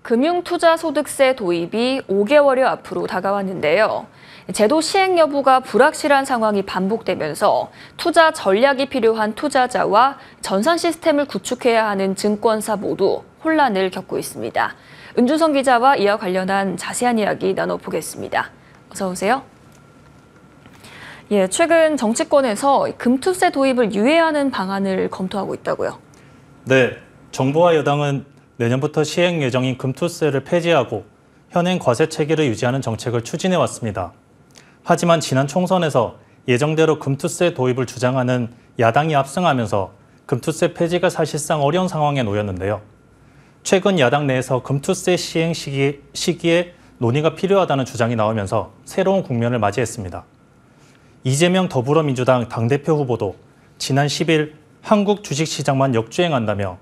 금융투자소득세 도입이 5개월여 앞으로 다가왔는데요. 제도 시행 여부가 불확실한 상황이 반복되면서 투자 전략이 필요한 투자자와 전산 시스템을 구축해야 하는 증권사 모두 혼란을 겪고 있습니다. 은주성 기자와 이와 관련한 자세한 이야기 나눠보겠습니다. 어서 오세요. 최근 정치권에서 금투세 도입을 유예하는 방안을 검토하고 있다고요. 네, 정부와 여당은 내년부터 시행 예정인 금투세를 폐지하고 현행 과세 체계를 유지하는 정책을 추진해 왔습니다. 하지만 지난 총선에서 예정대로 금투세 도입을 주장하는 야당이 압승하면서 금투세 폐지가 사실상 어려운 상황에 놓였는데요. 최근 야당 내에서 금투세 시행 시기에 논의가 필요하다는 주장이 나오면서 새로운 국면을 맞이했습니다. 이재명 더불어민주당 당대표 후보도 지난 10일 한국 주식시장만 역주행한다며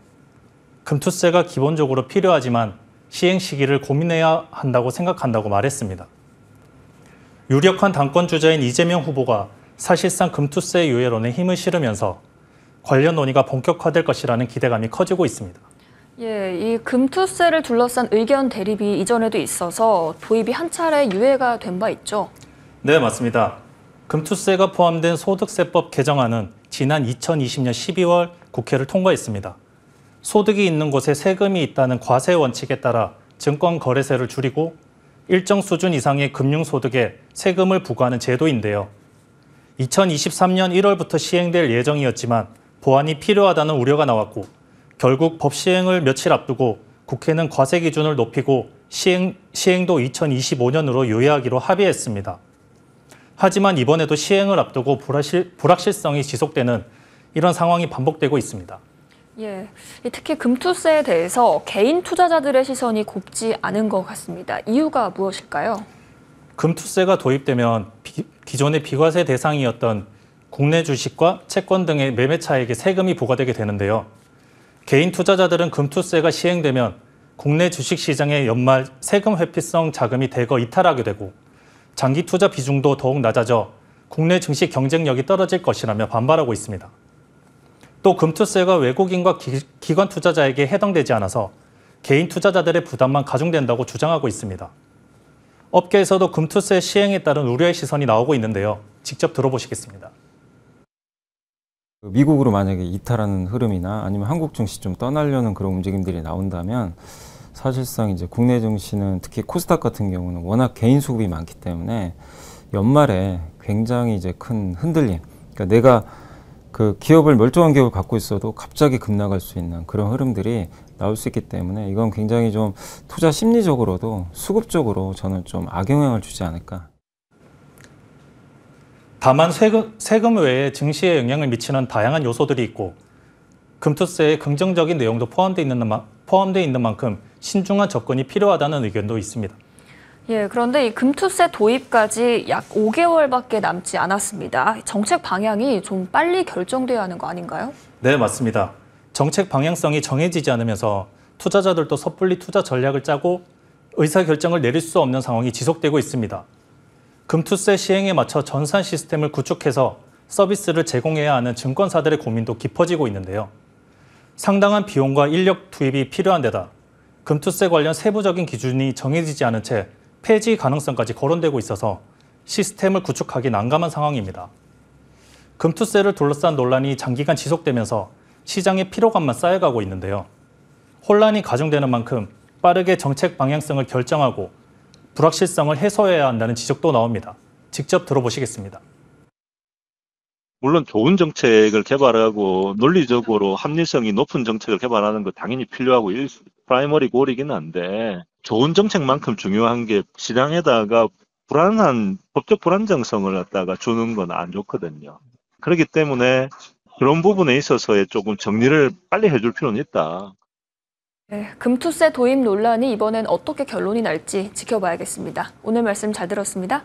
금투세가 기본적으로 필요하지만 시행 시기를 고민해야 한다고 생각한다고 말했습니다. 유력한 당권 주자인 이재명 후보가 사실상 금투세 유예론에 힘을 실으면서 관련 논의가 본격화될 것이라는 기대감이 커지고 있습니다. 이 금투세를 둘러싼 의견 대립이 이전에도 있어서 도입이 한 차례 유예가 된 바 있죠? 네, 맞습니다. 금투세가 포함된 소득세법 개정안은 지난 2020년 12월 국회를 통과했습니다. 소득이 있는 곳에 세금이 있다는 과세 원칙에 따라 증권 거래세를 줄이고 일정 수준 이상의 금융소득에 세금을 부과하는 제도인데요. 2023년 1월부터 시행될 예정이었지만 보완이 필요하다는 우려가 나왔고 결국 법 시행을 며칠 앞두고 국회는 과세 기준을 높이고 시행도 2025년으로 유예하기로 합의했습니다. 하지만 이번에도 시행을 앞두고 불확실성이 지속되는 이런 상황이 반복되고 있습니다. 특히 금투세에 대해서 개인 투자자들의 시선이 곱지 않은 것 같습니다. 이유가 무엇일까요? 금투세가 도입되면 기존의 비과세 대상이었던 국내 주식과 채권 등의 매매차익에 세금이 부과되게 되는데요. 개인 투자자들은 금투세가 시행되면 국내 주식시장의 연말 세금 회피성 자금이 대거 이탈하게 되고 장기 투자 비중도 더욱 낮아져 국내 증시 경쟁력이 떨어질 것이라며 반발하고 있습니다. 또 금투세가 외국인과 기관 투자자에게 해당되지 않아서 개인 투자자들의 부담만 가중된다고 주장하고 있습니다. 업계에서도 금투세 시행에 따른 우려의 시선이 나오고 있는데요. 직접 들어보시겠습니다. 미국으로 만약에 이탈하는 흐름이나 아니면 한국 증시 좀 떠나려는 그런 움직임들이 나온다면 사실상 이제 국내 증시는 특히 코스닥 같은 경우는 워낙 개인 수급이 많기 때문에 연말에 굉장히 이제 큰 흔들림. 그러니까 내가 그 기업을 멀쩡한 기업을 갖고 있어도 갑자기 급락할 수 있는 그런 흐름들이 나올 수 있기 때문에 이건 굉장히 좀 투자 심리적으로도 수급적으로 저는 좀 악영향을 주지 않을까. 다만 세금 외에 증시에 영향을 미치는 다양한 요소들이 있고 금투세에 긍정적인 내용도 포함되어 있는 만큼 신중한 접근이 필요하다는 의견도 있습니다. 그런데 이 금투세 도입까지 약 5개월밖에 남지 않았습니다. 정책 방향이 좀 빨리 결정돼야 하는 거 아닌가요? 네, 맞습니다. 정책 방향성이 정해지지 않으면서 투자자들도 섣불리 투자 전략을 짜고 의사결정을 내릴 수 없는 상황이 지속되고 있습니다. 금투세 시행에 맞춰 전산 시스템을 구축해서 서비스를 제공해야 하는 증권사들의 고민도 깊어지고 있는데요. 상당한 비용과 인력 투입이 필요한 데다 금투세 관련 세부적인 기준이 정해지지 않은 채 폐지 가능성까지 거론되고 있어서 시스템을 구축하기 난감한 상황입니다. 금투세를 둘러싼 논란이 장기간 지속되면서 시장의 피로감만 쌓여가고 있는데요. 혼란이 가중되는 만큼 빠르게 정책 방향성을 결정하고 불확실성을 해소해야 한다는 지적도 나옵니다. 직접 들어보시겠습니다. 물론 좋은 정책을 개발하고 논리적으로 합리성이 높은 정책을 개발하는 거 당연히 필요하고 프라이머리 골이긴 한데 좋은 정책만큼 중요한 게 시장에다가 불안한 법적 불안정성을 갖다가 주는 건 안 좋거든요. 그렇기 때문에 그런 부분에 있어서의 조금 정리를 빨리 해줄 필요는 있다. 금투세 도입 논란이 이번엔 어떻게 결론이 날지 지켜봐야겠습니다. 오늘 말씀 잘 들었습니다.